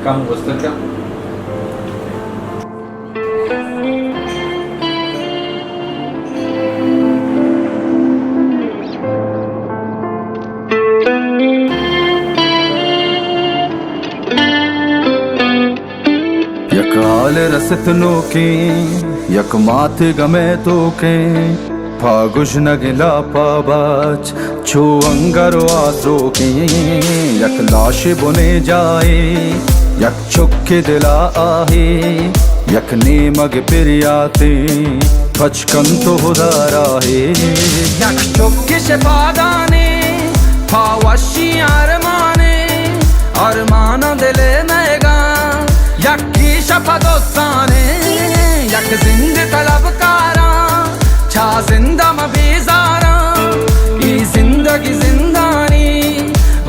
Kamu göstereceğim. यक हाल रसतनों की यक माथ गमे तो के फागुश नगिला पाबाच छो अंगरो आसो की यक लाश बुने जाए यक छुक्के दिला आहे यक नेमग पिरियाते पचकन तो हुदारा है यक छुक्के शपादाने फावशी अरमाने अरमान दिले मैगा यक्की शपदोस्ताने यक जिंद तलबकारा छा जिंदा मबीजारा ई जिंदगी जिंदानी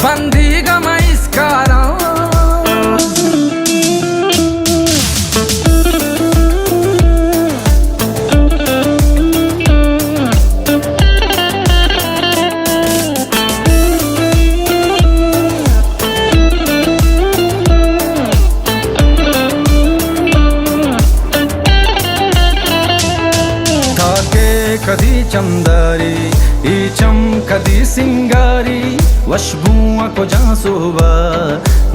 बंदी गम इसकारा कदी चमदारी ई चम कदी सिंगारी वशबुआ को जासुबा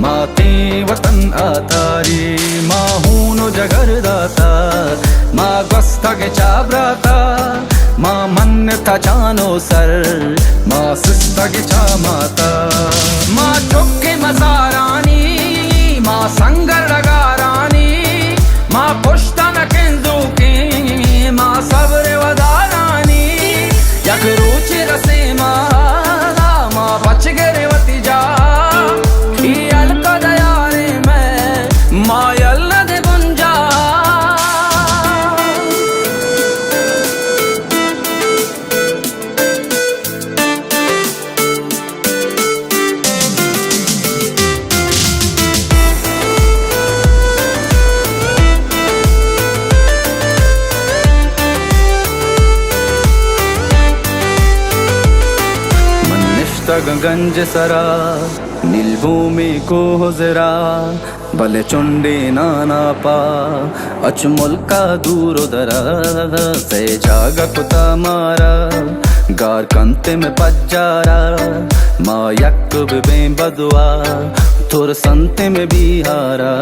माते वतन आतारी माहूनो जगर दाता मा गस्ता के चाबराता मा मन था जानो सर मा सिस्ता के चा माता मा चुक्के मजारानी मा संगर लगारानी मा पुश्ता न केंदू के मा सब्र वदारानी यक रुचि रसे मा बच गरे वती जा ई अलका दयारे मैं मायल न दे गुंजा गंज सरा नीलभूमि को जरा भले चुंडे नाना पा अचमुल का दूर दरा से जागा कुता मारा गार कंते में पज्जारा मा यक्ब बे बदुआ थोर संते में बिहारा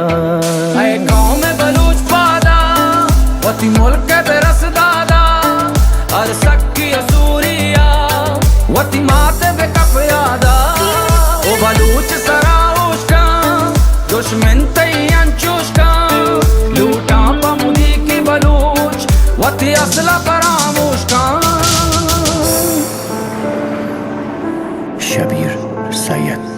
गाँव में बलूच पादा वती मुल्क पे रस दादा और सक्की असूरिया वती माते पे कफयादा ओ बलूच सराउशका दुश्मन तैयान चुशका लूटा पमुदी की बलूच वती असला परामुशका शबीर सैयद।